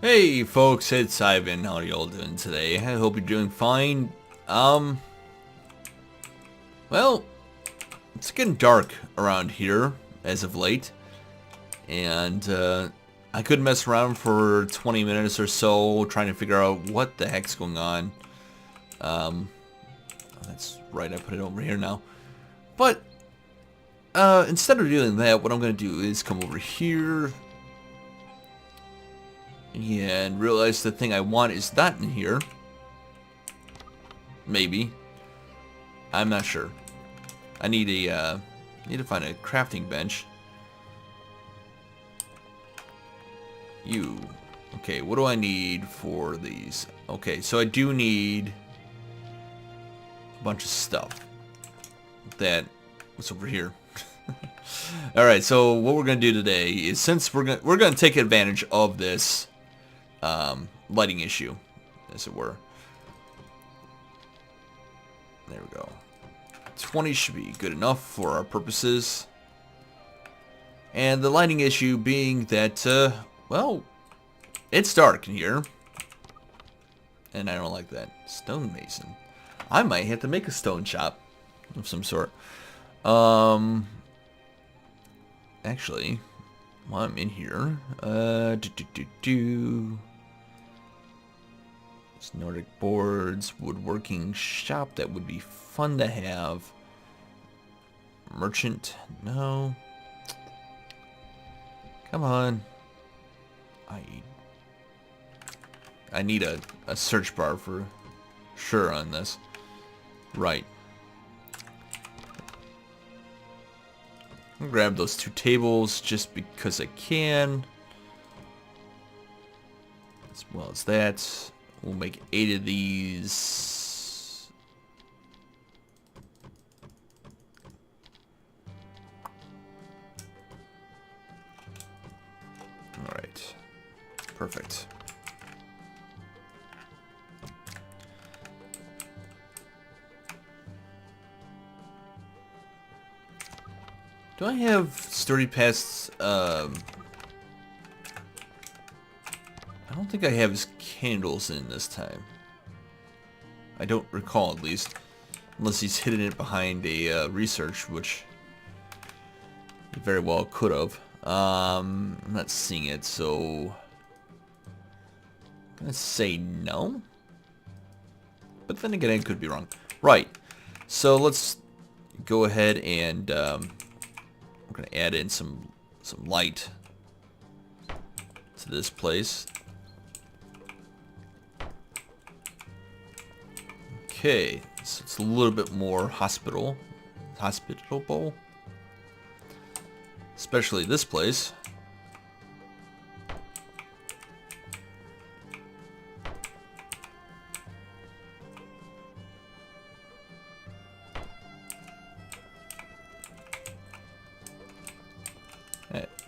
Hey folks, it's Ivan. How are y'all doing today? I hope you're doing fine. Well, it's getting dark around here as of late. And, I could mess around for 20 minutes or so trying to figure out what the heck's going on. That's right, I put it over here now. But, instead of doing that, what I'm going to do is come over here and realize the thing I want is not in here. Maybe. I'm not sure. I need to find a crafting bench. Okay, what do I need for these? Okay, so I do need a bunch of stuff. What's over here? Alright, so what we're gonna do today is, since we're gonna take advantage of this lighting issue, as it were. There we go. 20 should be good enough for our purposes. And the lighting issue being that, well, it's dark in here. And I don't like that. Stonemason. I might have to make a stone shop of some sort. Actually, while I'm in here, It's Nordic boards, woodworking shop, that would be fun to have. Merchant, no. Come on. I need a search bar for sure on this. Right. I'll grab those 2 tables just because I can. As well as that. We'll make 8 of these. Alright. Perfect. Do I have sturdy pests? I don't think I have his candles in this time. I don't recall, at least. Unless he's hidden it behind a research, which he very well could have. I'm not seeing it, so I'm gonna say no. But then again, I could be wrong. Right. So let's go ahead and we're gonna add in some light to this place. Okay, so it's a little bit more hospitable, especially this place.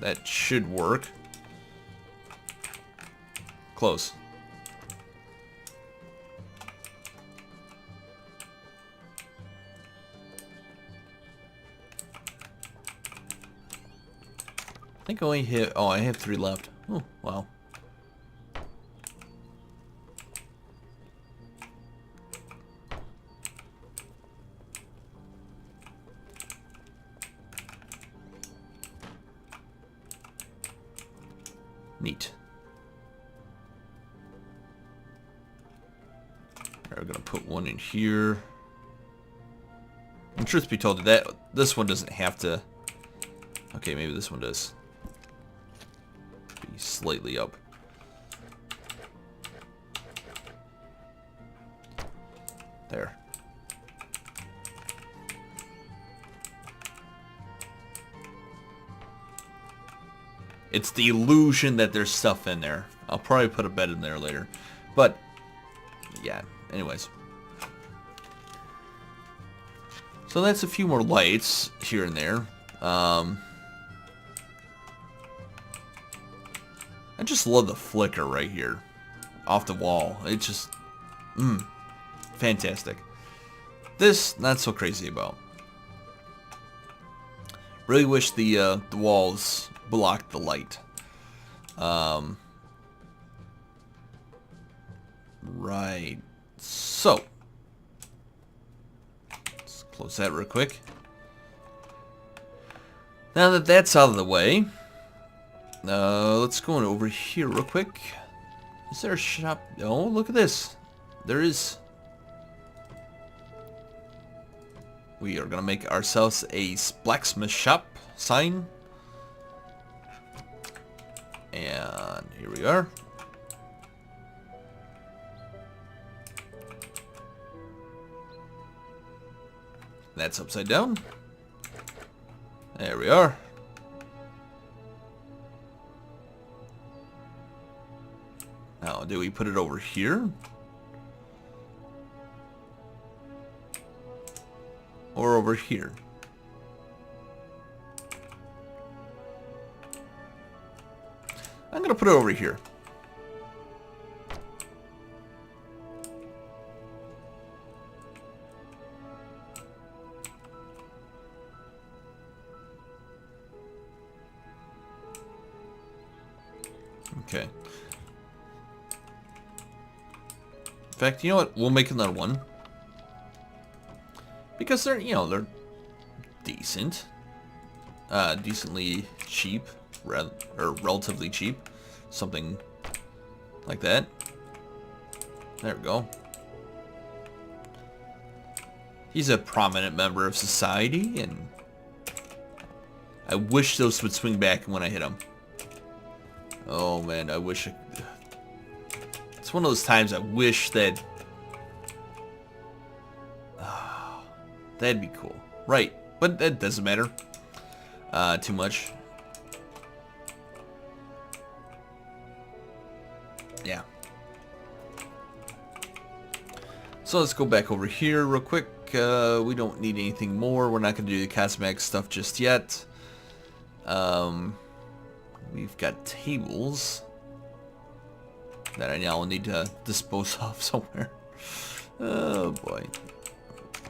That should work. Close. I think I only hit... Oh, I have 3 left. Oh, wow. Neat. Alright, we're gonna put one in here. And truth be told, this one doesn't have to... Okay, maybe this one does. Be slightly up. There. It's the illusion that there's stuff in there. I'll probably put a bed in there later. But, yeah, anyways. So that's a few more lights here and there. I just love the flicker right here. Off the wall. It's just, fantastic. This, not so crazy about. Really wish the walls blocked the light. Right. So, let's close that real quick. Now that that's out of the way, let's go on over here real quick. Is there a shop? Oh, look at this. There is. We are going to make ourselves a blacksmith shop sign. And here we are. That's upside down. There we are. Now, do we put it over here? Or over here? I'm gonna put it over here. Okay. In fact, you know what? We'll make another one. Because they're, you know, they're decent. Decently cheap. Or relatively cheap. Something like that. There we go. He's a prominent member of society, and I wish those would swing back when I hit him. Oh man, I wish it's one of those times I wish that that'd be cool. Right, but that doesn't matter too much. Yeah. So let's go back over here real quick. We don't need anything more. We're not going to do the cosmetic stuff just yet. We've got tables that I now need to dispose of somewhere. Oh boy.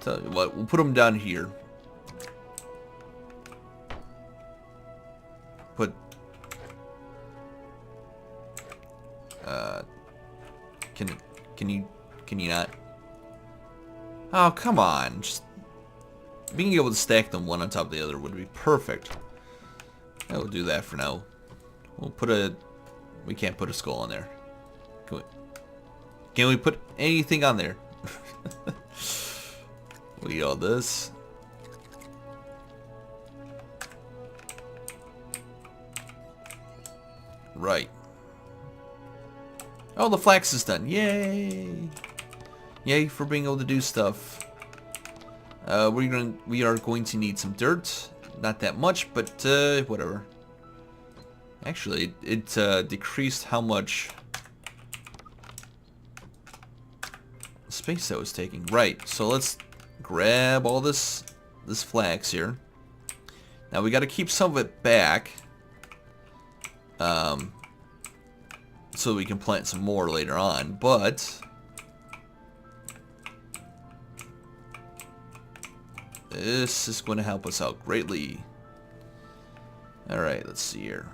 Tell you what, we'll put them down here. Put can you not? Oh, come on. Just being able to stack them one on top of the other would be perfect. I will do that for now. We'll put a... We can't put a skull on there. Can we put anything on there? We all this. Right. Oh, the flax is done. Yay! Yay for being able to do stuff. We are going to need some dirt. Not that much, but whatever. Actually, it decreased how much space that was taking. Right. So let's grab all this flax here. Now we got to keep some of it back, so we can plant some more later on. But this is going to help us out greatly. All right, let's see here.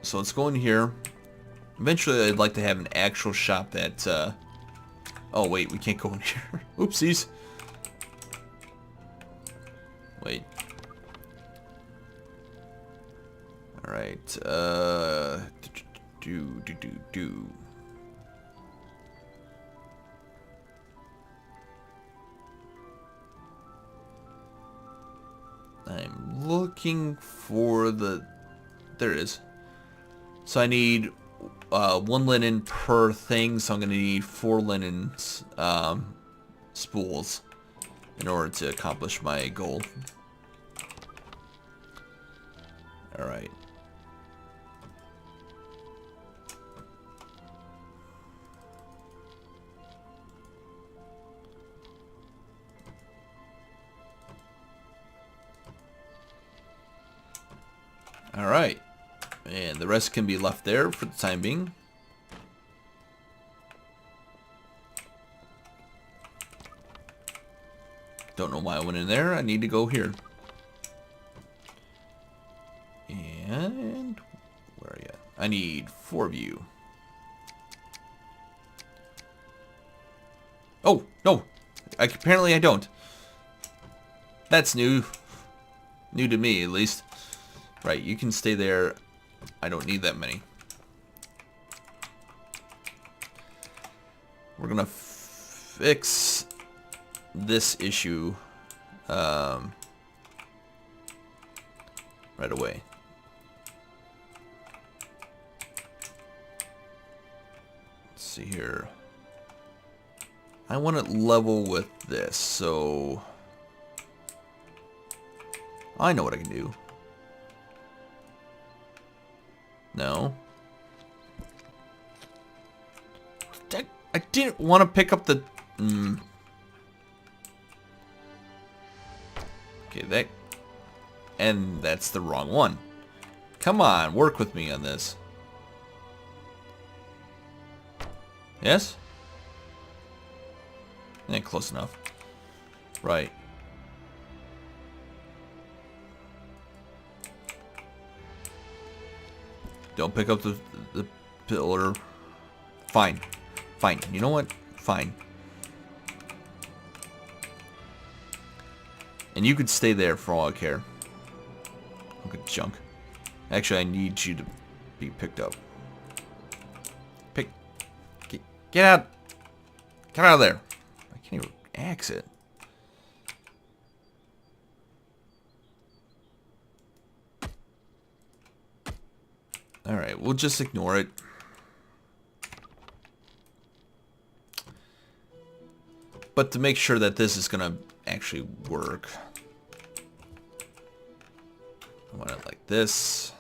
So let's go in here. Eventually, I'd like to have an actual shop that... Oh, wait, we can't go in here. Oopsies. Wait. Alright, do. I'm looking for the... There it is. So I need 1 linen per thing, so I'm going to need 4 linen spools in order to accomplish my goal. Alright. Alright. And the rest can be left there for the time being. Don't know why I went in there. I need to go here. And where are you at? I need 4 of you. Oh, no. Apparently I don't. That's new. New to me, at least. Right, you can stay there. I don't need that many. We're gonna fix this issue right away. Let's see here. I want it level with this, so I know what I can do. No. I didn't want to pick up the... Okay, that... And that's the wrong one. Come on, work with me on this. Yes? Yeah, close enough. Right. Don't pick up the pillar. Fine. Fine. You know what? Fine. And you could stay there for all I care. Okay, junk. Actually, I need you to be picked up. Get out. Get out of there. I can't even exit. Alright, we'll just ignore it. But to make sure that this is gonna actually work, I want it like this.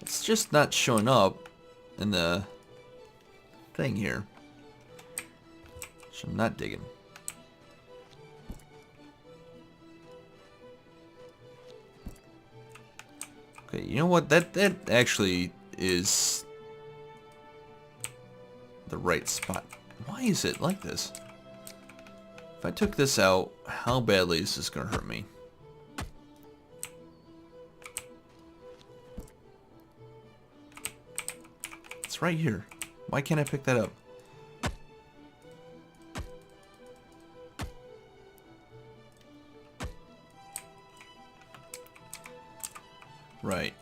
It's just not showing up in the thing here. So I'm not digging. Okay, you know what? That actually is the right spot. Why is it like this? If I took this out, how badly is this gonna hurt me? It's right here. Why can't I pick that up? Right.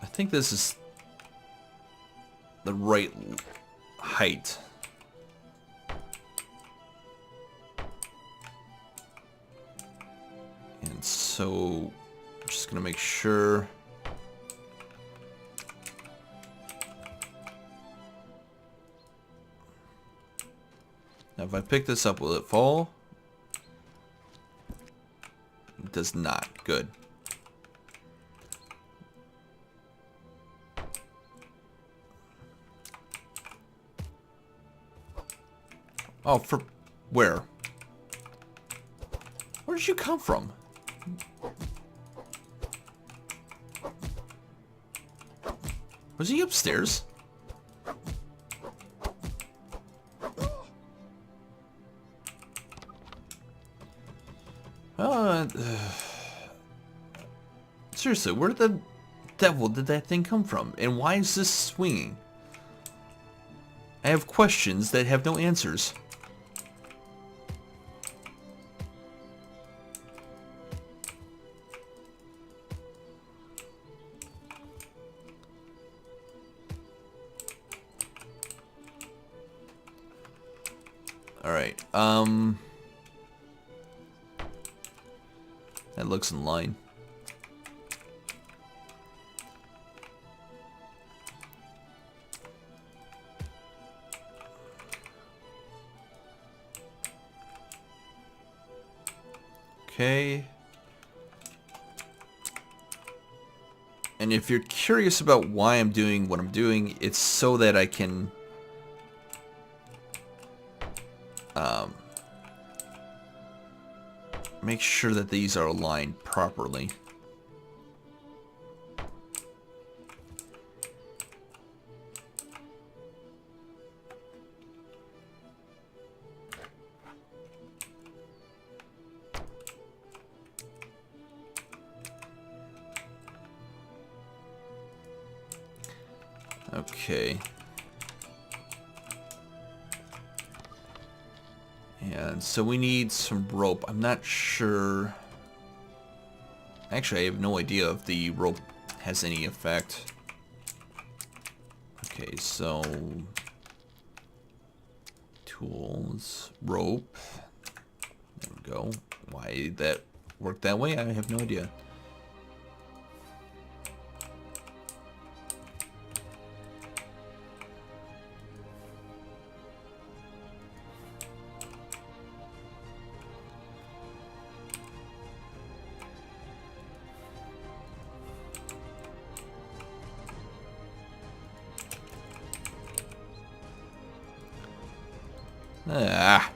I think this is the right height. And so, I'm just gonna make sure. Now, if I pick this up, will it fall? It does not. Good. Oh, for where? Where did you come from? Was he upstairs? Seriously, where the devil did that thing come from? And why is this swinging? I have questions that have no answers. Alright, that looks in line. Okay. And if you're curious about why I'm doing what I'm doing, it's so that I can make sure that these are aligned properly. Okay. And so we need some rope. I'm not sure. Actually, I have no idea if the rope has any effect. Okay, so tools, rope. There we go. Why that worked that way, I have no idea. Ah.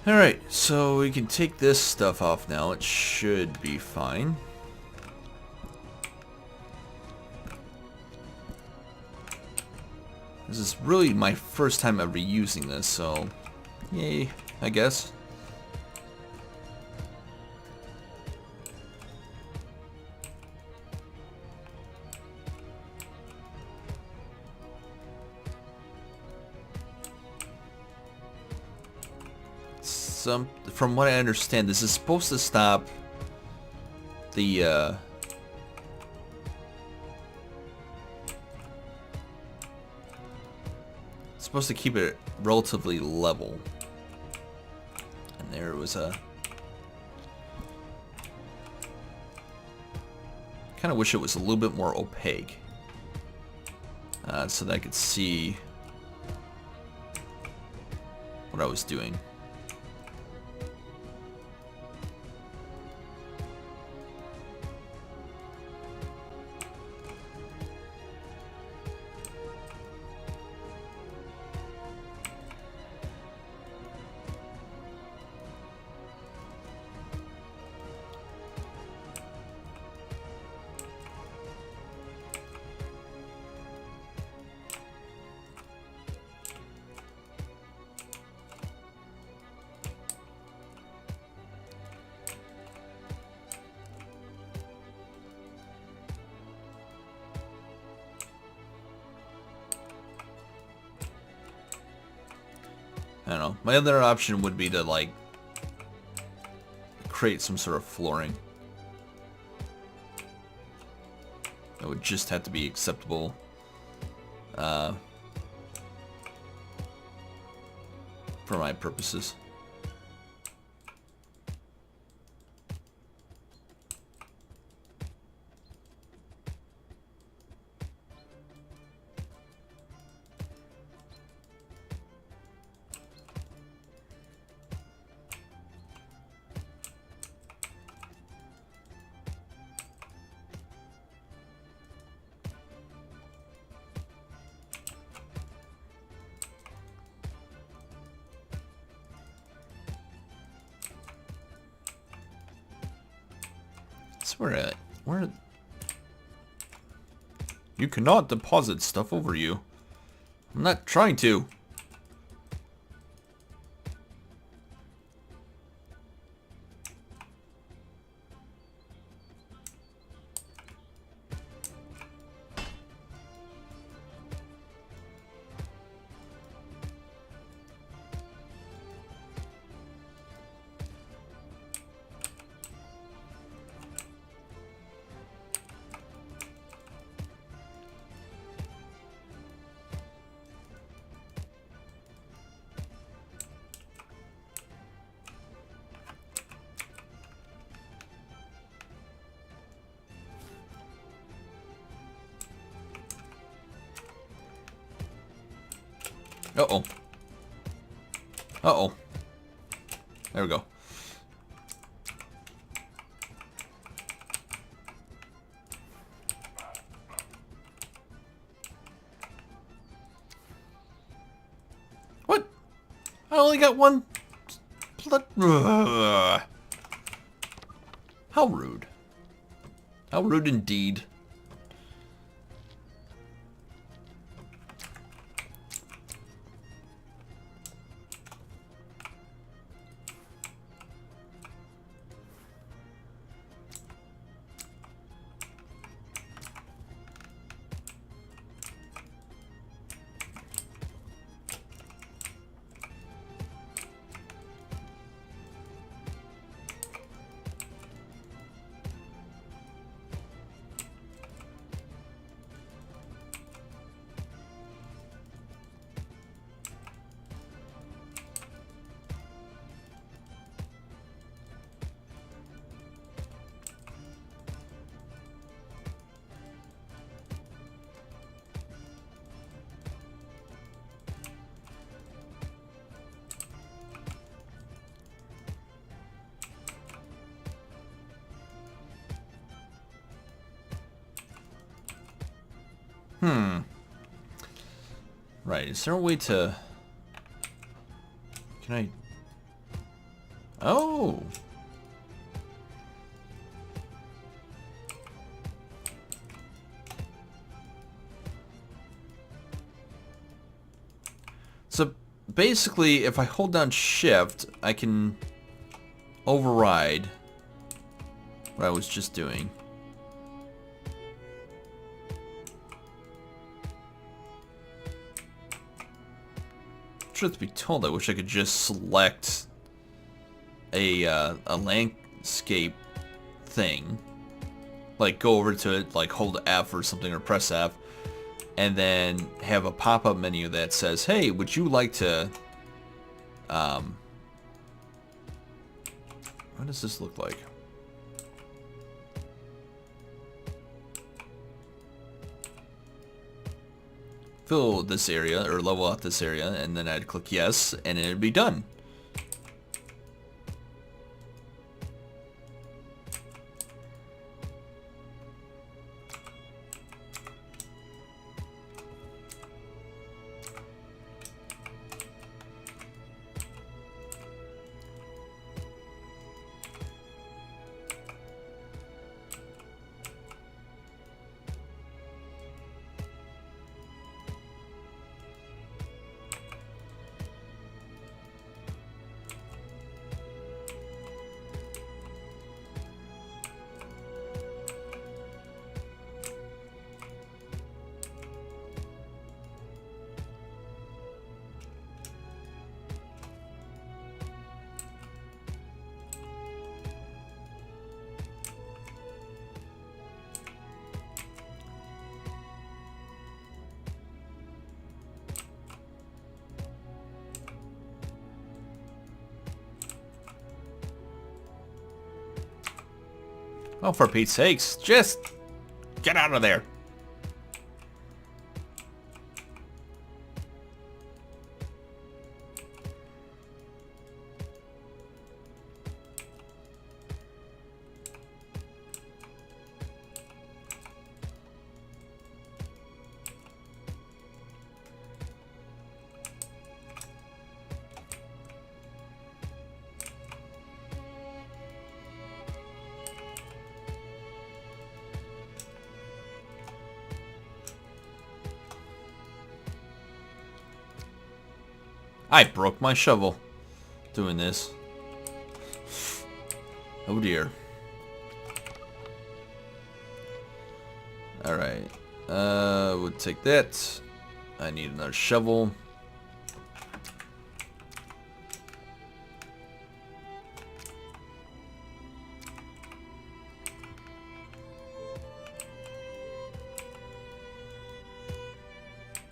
Alright, so we can take this stuff off now. It should be fine. This is really my first time ever using this, so yay, I guess. From what I understand, this is supposed to stop the it's supposed to keep it relatively level. And there was a kind of wish it was a little bit more opaque, so that I could see what I was doing. I don't know. My other option would be to, like, create some sort of flooring. That would just have to be acceptable. For my purposes. Where? You cannot deposit stuff over you. I'm not trying to. Uh-oh. Uh-oh. There we go. What? I only got one. How rude. How rude indeed. Right, is there a way to... Can I... Oh! So basically, if I hold down shift, I can override what I was just doing. Truth be told, I wish I could just select a landscape thing, like go over to it, like hold F or something, or press F, and then have a pop-up menu that says, "Hey, would you like to?" What does this look like? Fill this area, or level out this area, and then I'd click yes, and it'd be done. Oh, for Pete's sakes, just get out of there. I broke my shovel doing this. Oh dear. Alright. We'll take that. I need another shovel.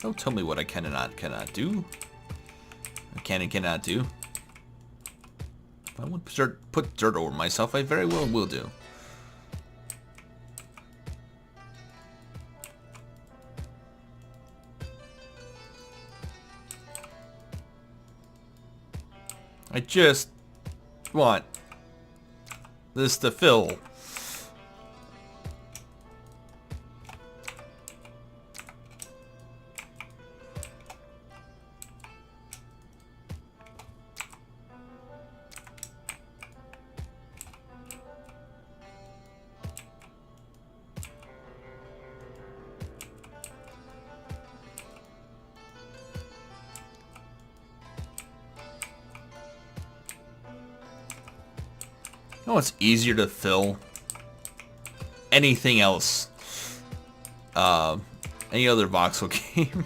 Don't tell me what I can and cannot do. I can and cannot do. If I want to put dirt over myself, I very well will do. I just want this to fill. know it's easier to fill? Anything else. Any other voxel game.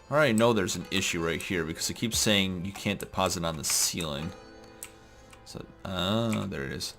I already know there's an issue right here because it keeps saying you can't deposit on the ceiling. So, there it is.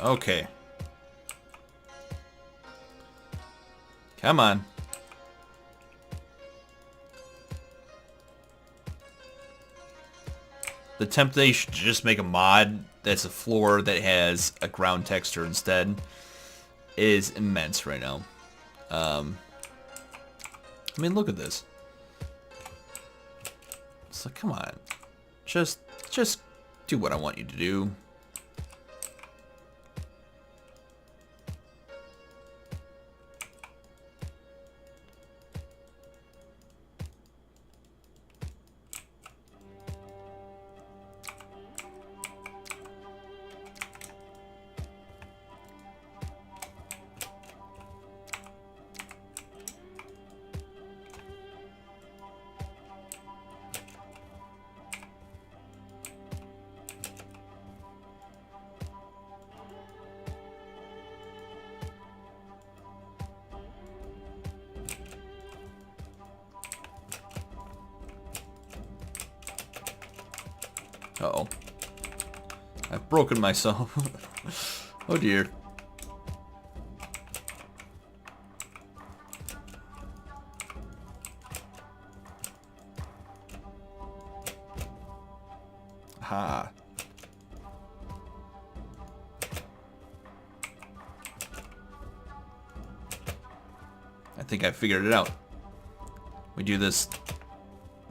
Okay. Come on. The temptation to just make a mod that's a floor that has a ground texture instead is immense right now. I mean, look at this. It's like, come on. Just do what I want you to do. Uh-oh. I've broken myself. Oh dear. Ha. I think I figured it out. We do this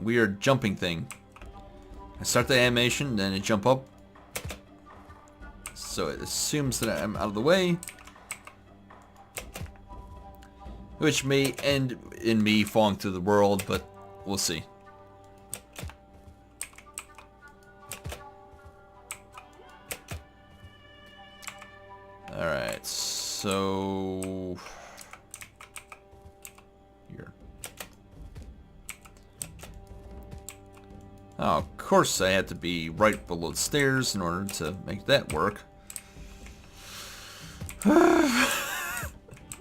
weird jumping thing. I start the animation, then it jump up. So it assumes that I'm out of the way. Which may end in me falling through the world, but we'll see. Alright, so... here. Oh, of course I had to be right below the stairs in order to make that work.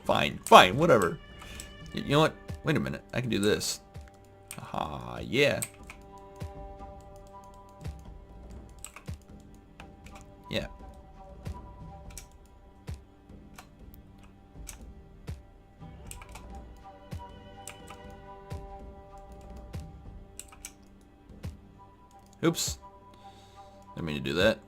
Fine, fine, whatever. You know what? Wait a minute. I can do this. Aha, yeah. Yeah. Oops. Didn't mean to do that.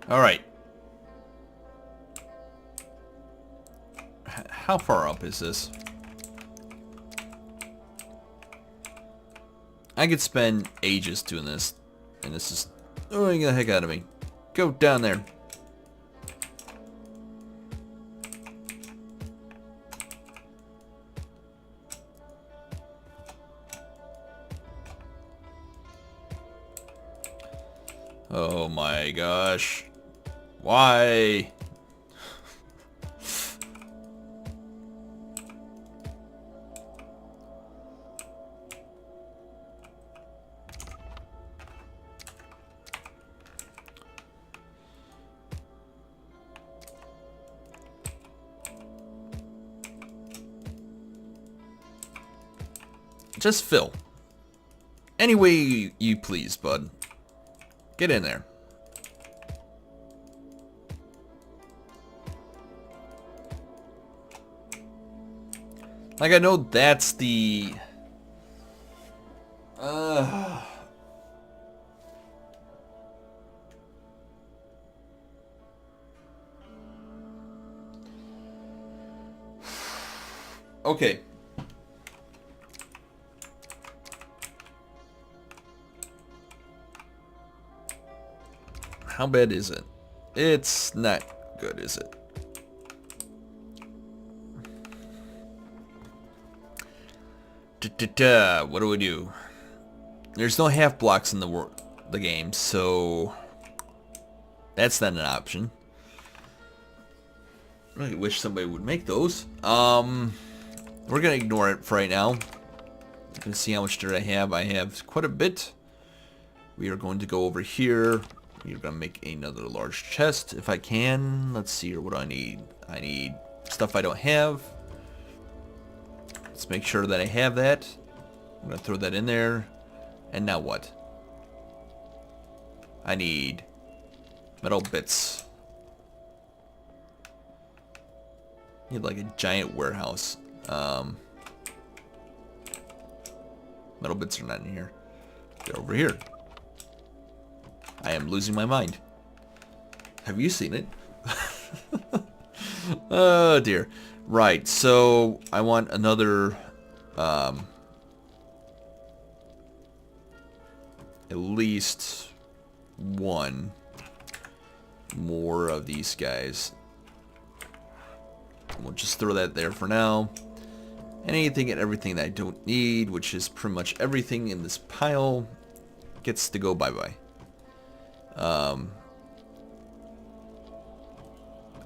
Alright. How far up is this? I could spend ages doing this, and this is annoying the heck out of me. Go down there. Oh my gosh. Why? Just fill. Any way you please, bud. Get in there. Like, I know that's the... Okay. How bad is it? It's not good, is it? What do we do? There's no half blocks in the game, so that's not an option. I really wish somebody would make those. We're gonna ignore it for right now. You can see how much dirt I have. I have quite a bit. We are going to go over here. We're gonna make another large chest if I can. Let's see here. What do I need? I need stuff I don't have. Let's make sure that I have that. I'm gonna throw that in there. And now what? I need metal bits. Need like a giant warehouse. Metal bits are not in here. They're over here. I am losing my mind. Have you seen it? Oh dear. Right, so I want another at least one more of these guys. We'll just throw that there for now. Anything and everything that I don't need, which is pretty much everything in this pile, gets to go bye-bye.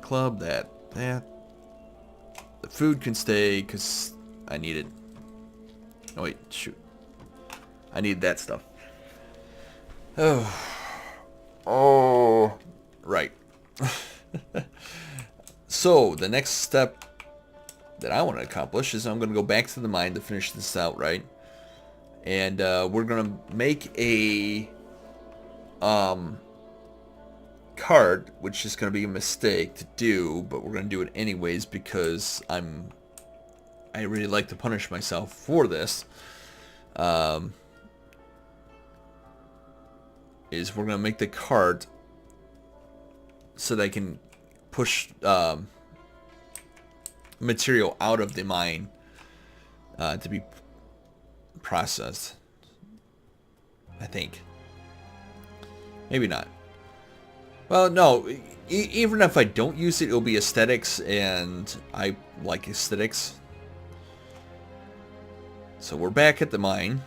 Club, that. The food can stay, because I need it. Oh, wait, shoot. I need that stuff. Oh. Right. So, the next step that I want to accomplish is I'm going to go back to the mine to finish this out, right? And we're going to make a card, which is going to be a mistake to do, but we're going to do it anyways because I really like to punish myself for this. Is we're going to make the cart so that I can push material out of the mine to be processed. I think. Maybe not. Well, no. Even if I don't use it, it'll be aesthetics, and I like aesthetics. So we're back at the mine.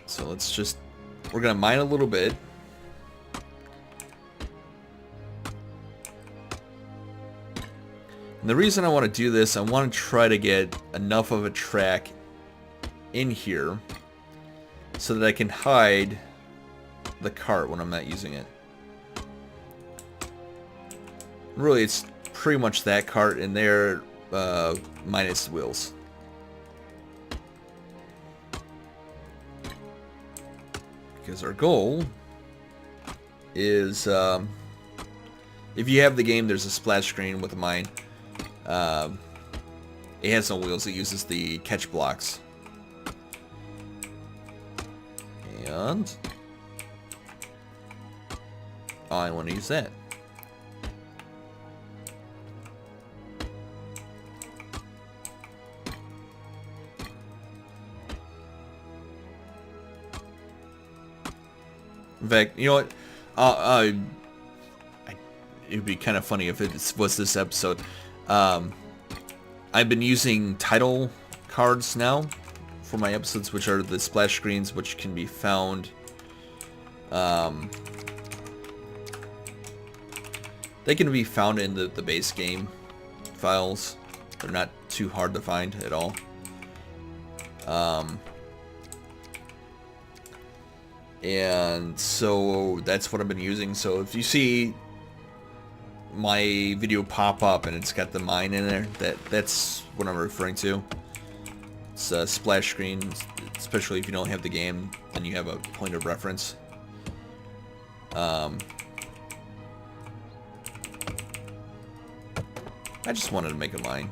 So let's just, we're going to mine a little bit. And the reason I want to do this, I want to try to get enough of a track in here so that I can hide the cart when I'm not using it. Really, it's pretty much that cart in there, minus the wheels. Because our goal is, if you have the game, there's a splash screen with a mine. It has no wheels. It uses the catch blocks. And I want to use that. In fact, you know what? It would be kind of funny if it was this episode. I've been using title cards now for my episodes, which are the splash screens, which can be found. They can be found in the base game files. They're not too hard to find at all. And so that's what I've been using. So if you see my video pop up and it's got the mine in there, that's what I'm referring to. It's a splash screen, especially if you don't have the game, then you have a point of reference. I just wanted to make a mine.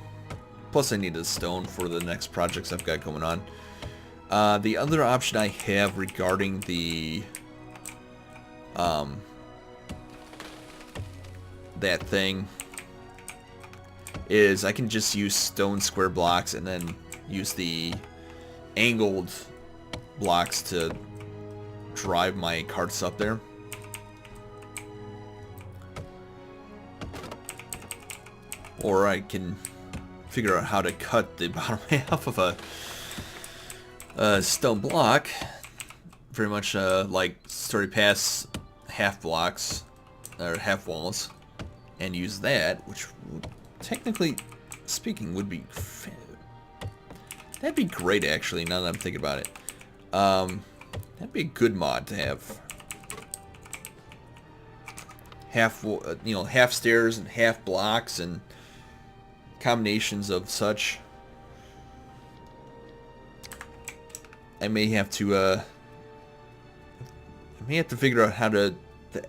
Plus I need a stone for the next projects I've got going on. The other option I have regarding the that thing is I can just use stone square blocks and then use the angled blocks to drive my carts up there. Or I can figure out how to cut the bottom half of a stone block, very much like story pass half blocks or half walls, and use that, which technically speaking would be that'd be great actually. Now that I'm thinking about it, that'd be a good mod to have. Half, you know, half stairs and half blocks and combinations of such. I may have to figure out how to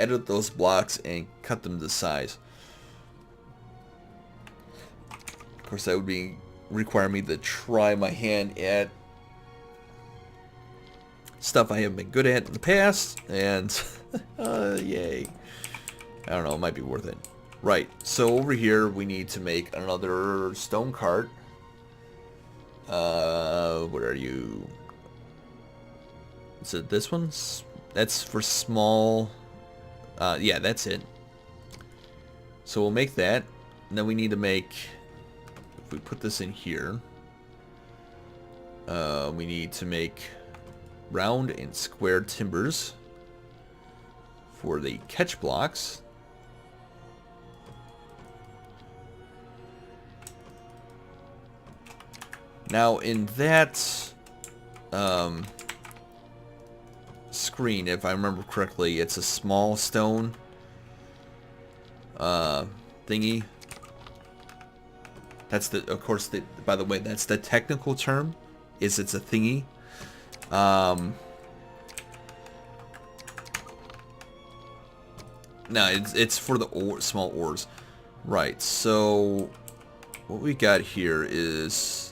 edit those blocks and cut them to size. Of course, that would require me to try my hand at stuff I haven't been good at in the past, and yay. I don't know, it might be worth it. Right, so over here we need to make another stone cart. Where are you? Is it this one? That's for small. Yeah, that's it. So we'll make that. And then we need to make, if we put this in here, we need to make round and square timbers for the catch blocks. Now in that screen, if I remember correctly, it's a small stone thingy. That's the, of course, by the way, that's the technical term, is it's a thingy. No, it's for the small ores. Right, so what we got here is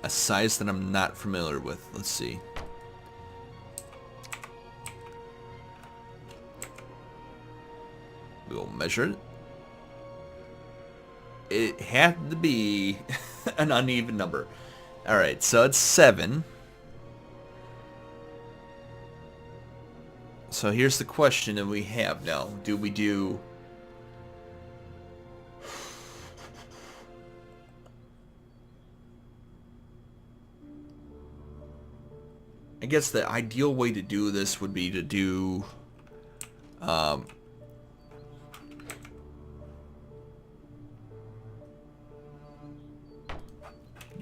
a size that I'm not familiar with. Let's see. We'll measure it. It had to be an uneven number. Alright, so it's 7. So here's the question that we have now. Do we do... I guess the ideal way to do this would be to do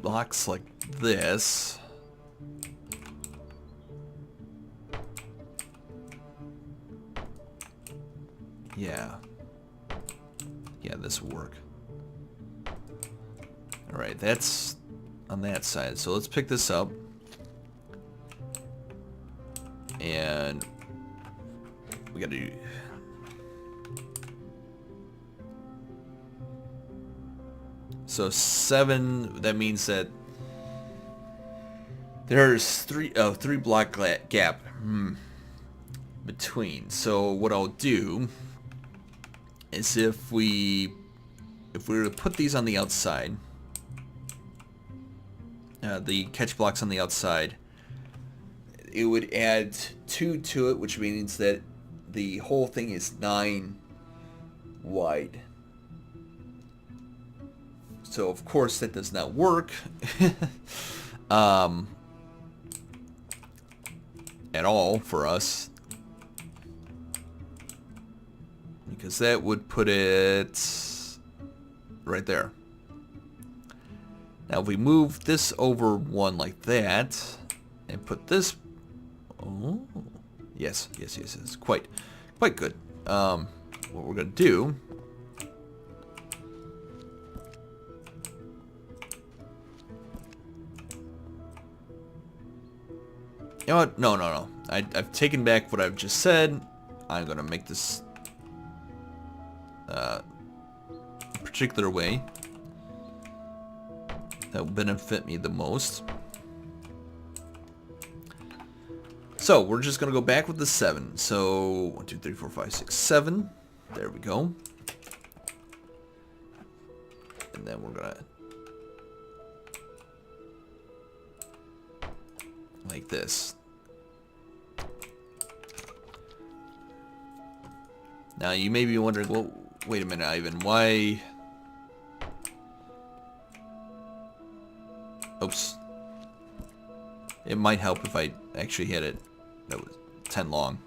blocks like this. Yeah, this will work. Alright, that's on that side. So let's pick this up. And we gotta do... So 7, that means that there's 3 block gap between. So what I'll do is if we were to put these on the outside, the catch blocks on the outside, it would add 2 to it, which means that the whole thing is 9 wide. So of course that does not work at all for us, because that would put it right there. Now if we move this over 1 like that and put this, oh yes, it's quite good. What we're gonna do, you know what? No. I've taken back what I've just said. I'm gonna make this a particular way that will benefit me the most. So we're just gonna go back with the 7. So 1, 2, 3, 4, 5, 6, 7. There we go. And then we're gonna like this. Now you may be wondering, well, wait a minute, Ivan, why? Oops. It might help if I actually hit it. That was 10 long.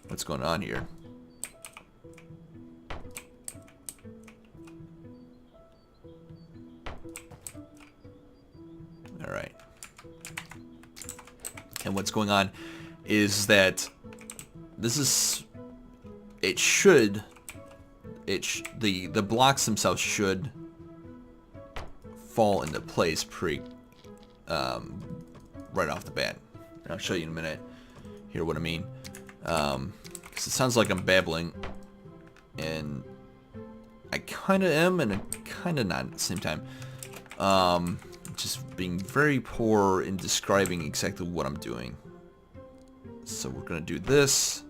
What's going on here? Alright. And what's going on is that this is... It should... the blocks themselves should fall into place pretty... right off the bat. And I'll show you in a minute here what I mean. Because it sounds like I'm babbling. And I kind of am and I kind of not at the same time. Just being very poor in describing exactly what I'm doing. So we're going to do this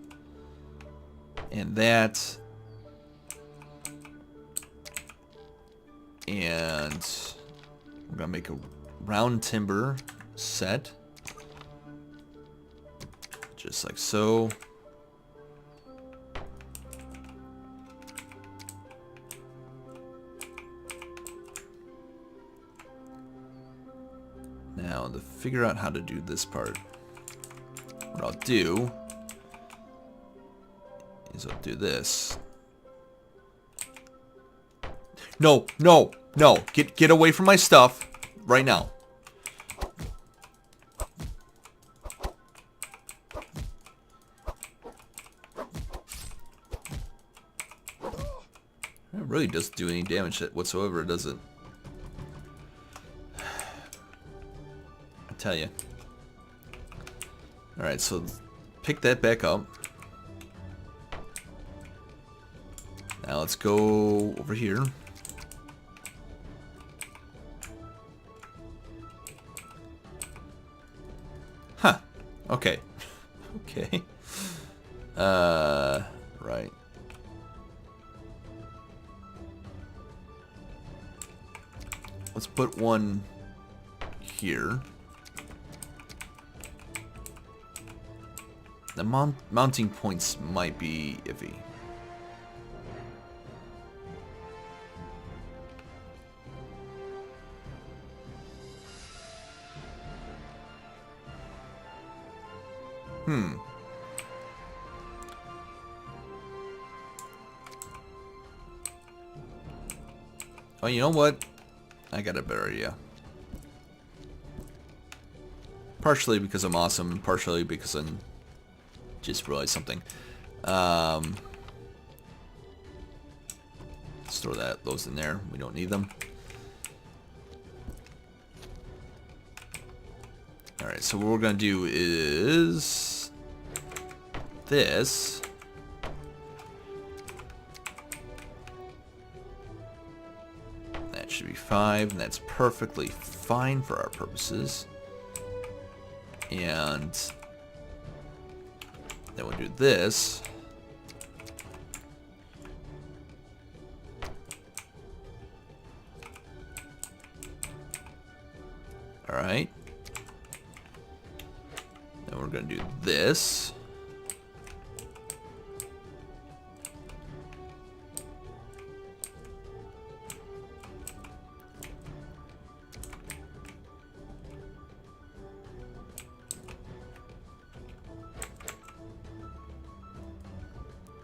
and that, and we're going to make a round timber set just like so. Now, to figure out how to do this part, what I'll do is I'll do this. No. Get away from my stuff right now. It really doesn't do any damage whatsoever, does it? Tell you. Alright, so pick that back up. Now let's go over here. Huh. Okay. Okay. Right. Let's put one here. The mounting points might be iffy. Oh, you know what? I got a better idea. Partially because I'm awesome, and partially because I'm just realized something. Let's throw those in there. We don't need them. Alright, so what we're going to do is this. That should be 5, and that's perfectly fine for our purposes. And then we'll do this. Alright. Then we're going to do this.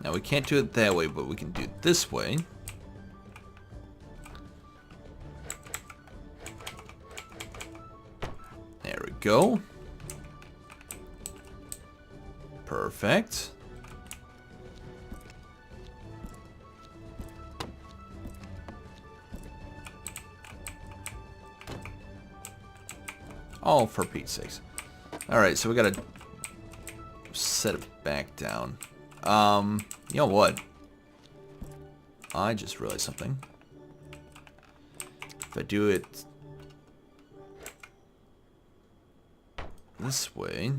Now we can't do it that way, but we can do it this way. There we go. Perfect. Oh, for Pete's sakes. Alright, so we gotta set it back down. You know what? I just realized something. If I do it this way,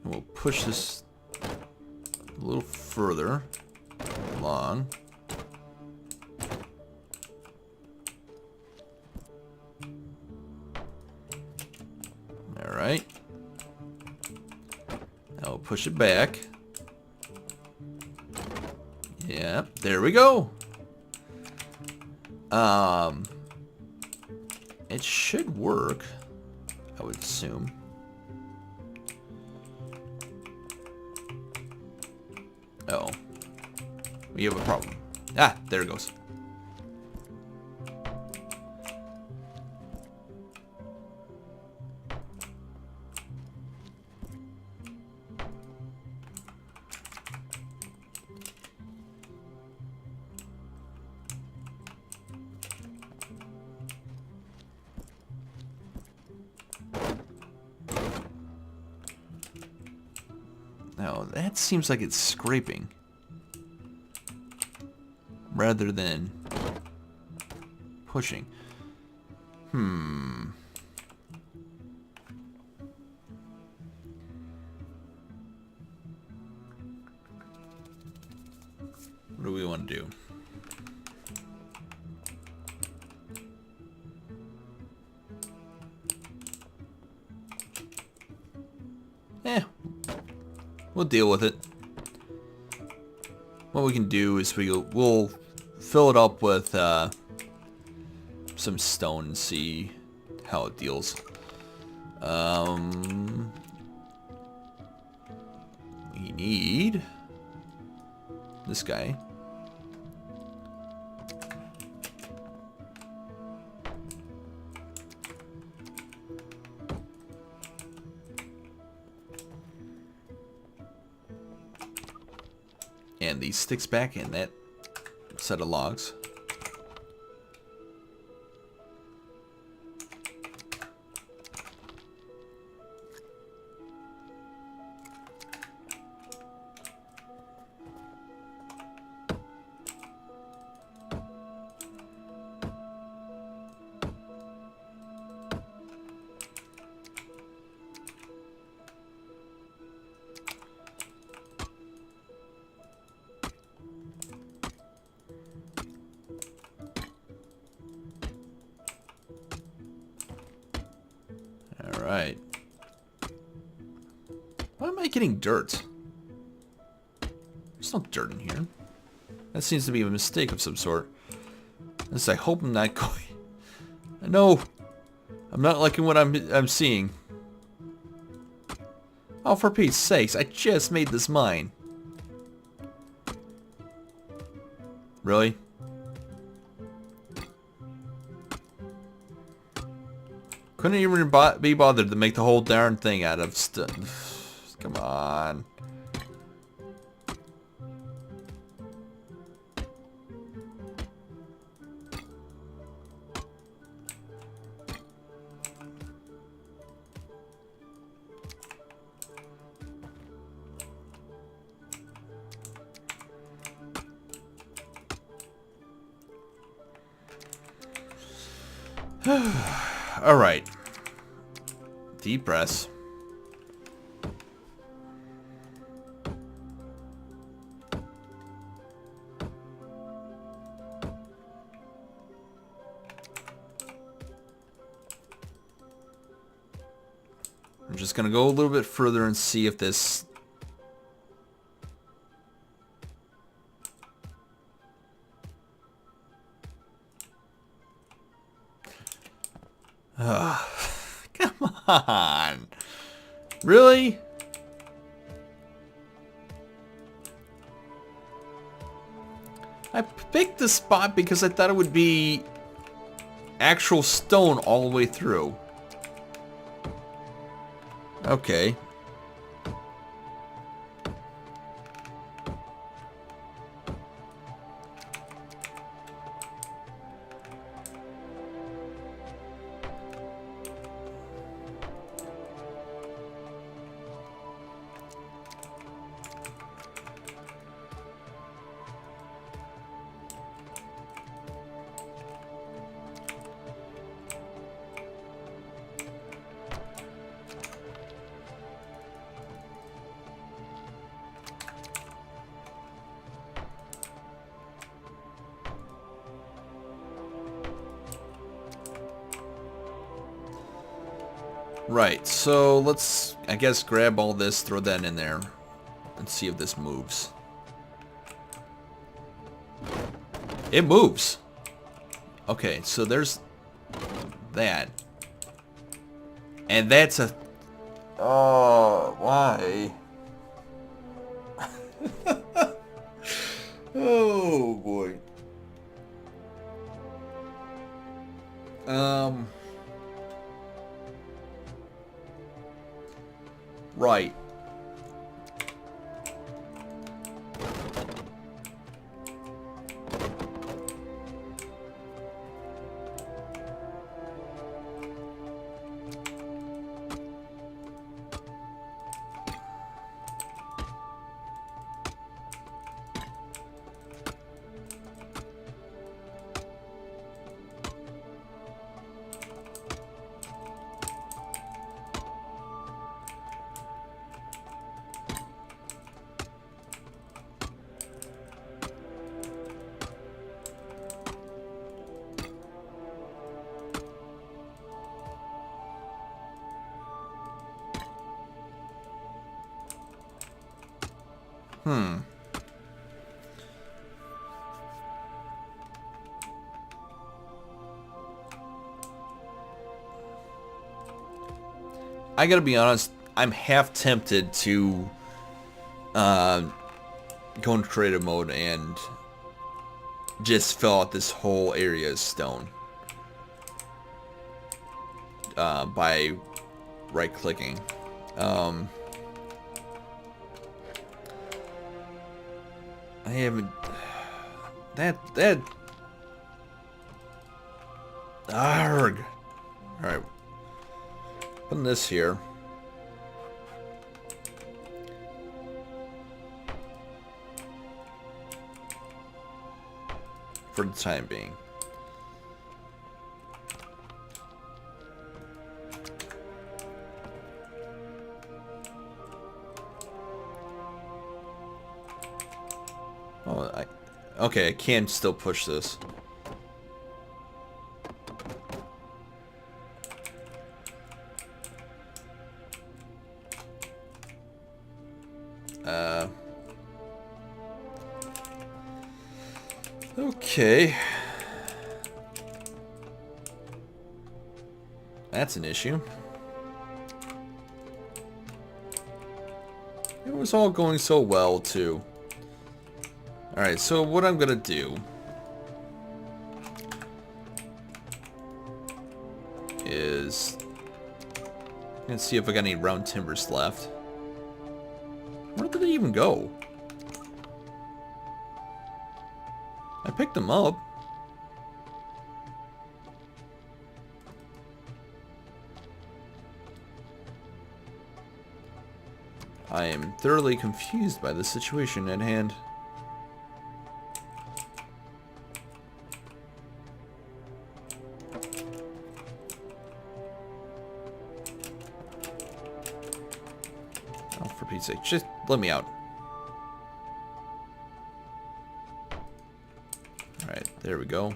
we'll push this a little further along. Alright. Now we'll push it back. Yep, there we go. It should work, I would assume. Oh. We have a problem. Ah, there it goes. Now, that seems like it's scraping rather than pushing. What do we want to do? We'll deal with it. What we can do is we'll fill it up with some stone and see how it deals. We need this guy. And these sticks back in that set of logs. Alright. Why am I getting dirt? There's no dirt in here. That seems to be a mistake of some sort. At least I hope I'm not going... No! I'm not liking what I'm seeing. Oh, for Pete's sakes, I just made this mine. Really? Couldn't even be bothered to make the whole darn thing out of stuff. Come on. Alright. Deep breaths. I'm just gonna go a little bit further and see if this... Come on. Really? I picked this spot because I thought it would be actual stone all the way through. Okay. Right, so let's, I guess, grab all this, throw that in there, and see if this moves. It moves! Okay, so there's that. And that's a... Oh, why? Oh, boy. Right. I gotta be honest, I'm half tempted to go into creative mode and just fill out this whole area as stone by right-clicking. I haven't... That... Arrgh! Alright. Putting this here. For the time being. Oh, okay, I can still push this. Okay. That's an issue. It was all going so well, too. Alright, so what I'm gonna do is... let's see if I got any round timbers left. Where did they even go? I picked them up. I am thoroughly confused by the situation at hand. For Pete's sake, just let me out. Alright, there we go.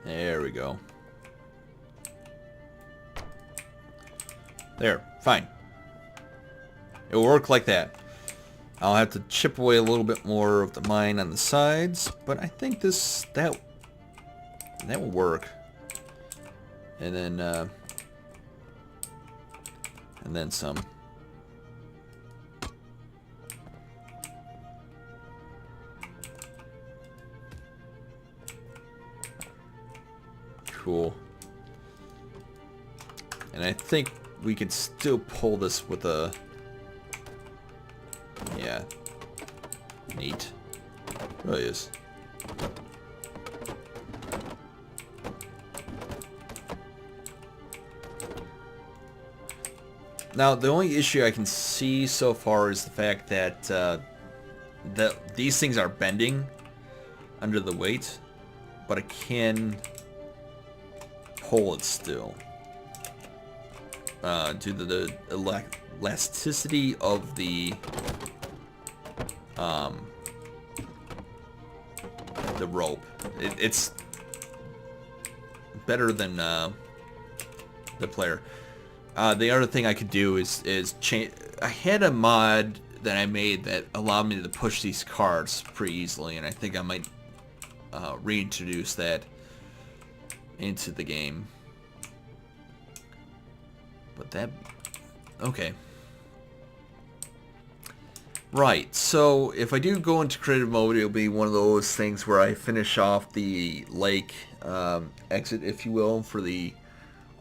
There we go. There, fine. It will work like that. I'll have to chip away a little bit more of the mine on the sides, but I think that will work. And then some. Cool. And I think we can still pull this with a... Yeah. Neat. Really is. Now, the only issue I can see so far is the fact that these things are bending under the weight, but I can pull it still due to the elasticity of the rope. It's better than the player. The other thing I could do is change. I had a mod that I made that allowed me to push these carts pretty easily, and I think I might reintroduce that into the game. But that... Okay. Right, so if I do go into creative mode, it'll be one of those things where I finish off the lake exit, if you will, for the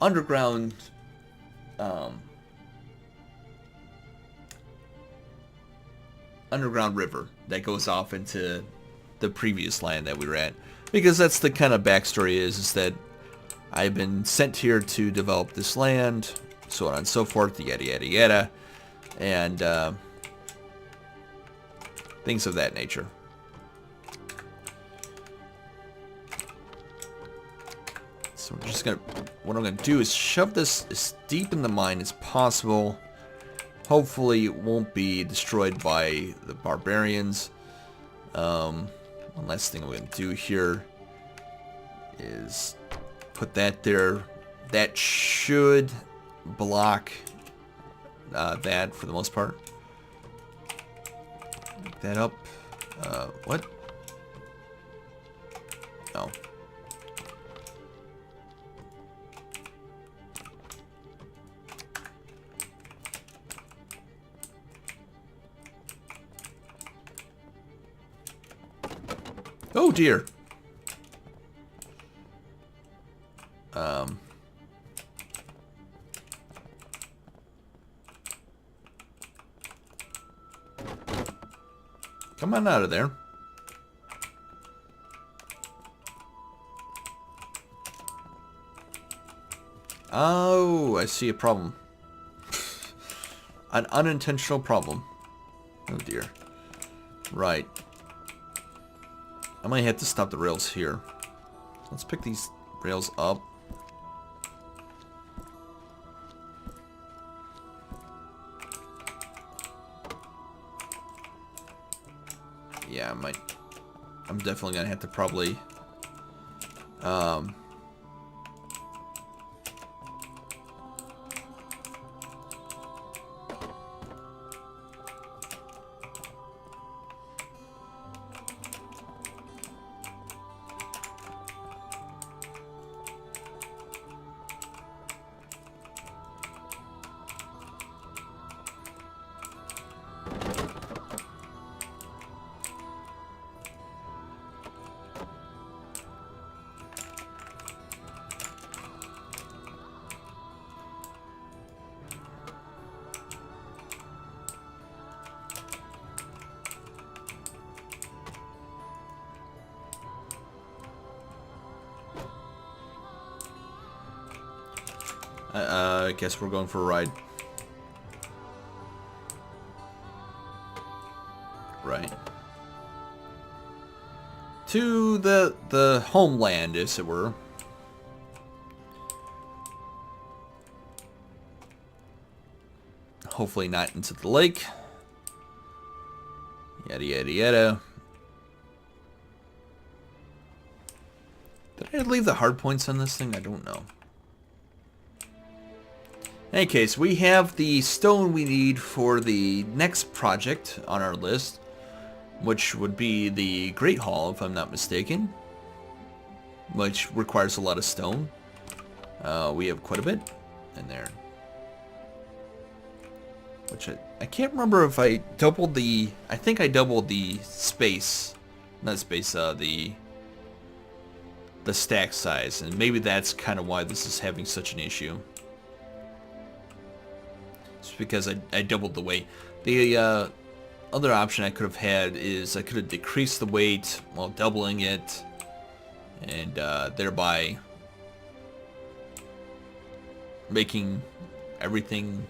underground underground river that goes off into the previous land that we were at. Because that's the kind of backstory is that I've been sent here to develop this land, so on and so forth, yada yada yada, and things of that nature. So we're just gonna, what I'm gonna do is shove this as deep in the mine as possible. Hopefully it won't be destroyed by the barbarians. One last thing I'm gonna do here is put that there. That should block that for the most part. Pick that up. What? No. Oh dear. Come on out of there. Oh, I see a problem. An unintentional problem. Oh dear. Right. I might have to stop the rails here. Let's pick these rails up. Yeah, I'm definitely gonna have to probably I guess we're going for a ride. Right. To the homeland, as it were. Hopefully not into the lake. Yada yada yada. Did I leave the hard points on this thing? I don't know. In any case, we have the stone we need for the next project on our list, which would be the Great Hall, if I'm not mistaken, which requires a lot of stone. We have quite a bit in there. Which I can't remember if I doubled the... I think I doubled the space. Not space, the stack size. And maybe that's kind of why this is having such an issue. It's because I doubled the weight. The other option I could have had is I could have decreased the weight while doubling it. And thereby making everything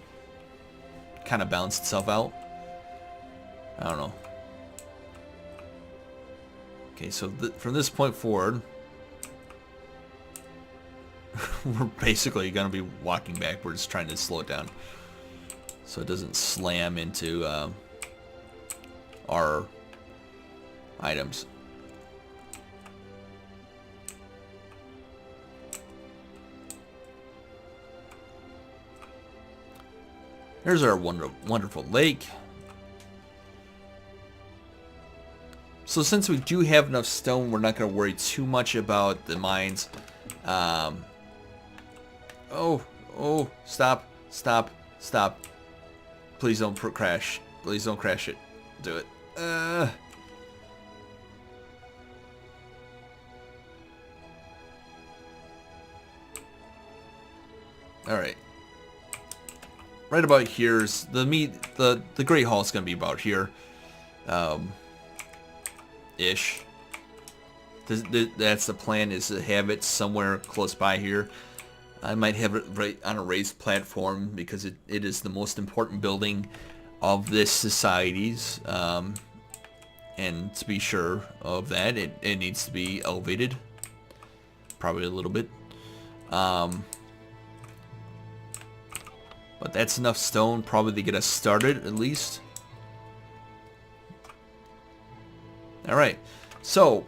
kind of balance itself out. I don't know. Okay, so from this point forward, we're basically going to be walking backwards, trying to slow it down so it doesn't slam into our items. There's our wonderful lake. So since we do have enough stone, we're not going to worry too much about the mines. Oh, stop. Please don't crash. Please don't crash it. Do it. Alright. Right about here's the Great Hall is going to be about here. Ish. That's the plan, is to have it somewhere close by here. I might have it right on a raised platform because it is the most important building of this society's. And to be sure of that, it needs to be elevated. Probably a little bit. But that's enough stone probably to get us started, at least. Alright, so,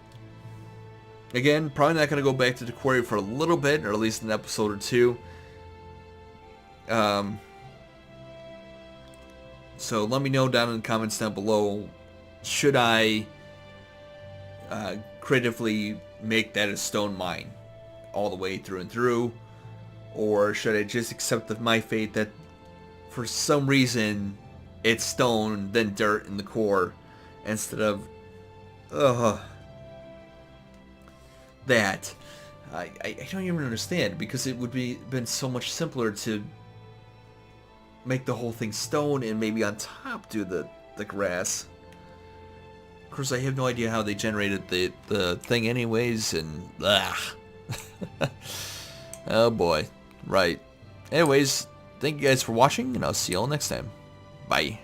again, probably not going to go back to the quarry for a little bit, or at least an episode or two. So let me know down in the comments down below, should I creatively make that a stone mine all the way through and through? Or should I just accept my fate that for some reason it's stone, then dirt in the core, instead of that? I don't even understand, because it would been so much simpler to make the whole thing stone and maybe on top do the grass. Of course, I have no idea how they generated the thing anyways, and oh boy. Right. Anyways, thank you guys for watching, and I'll see you all next time. Bye.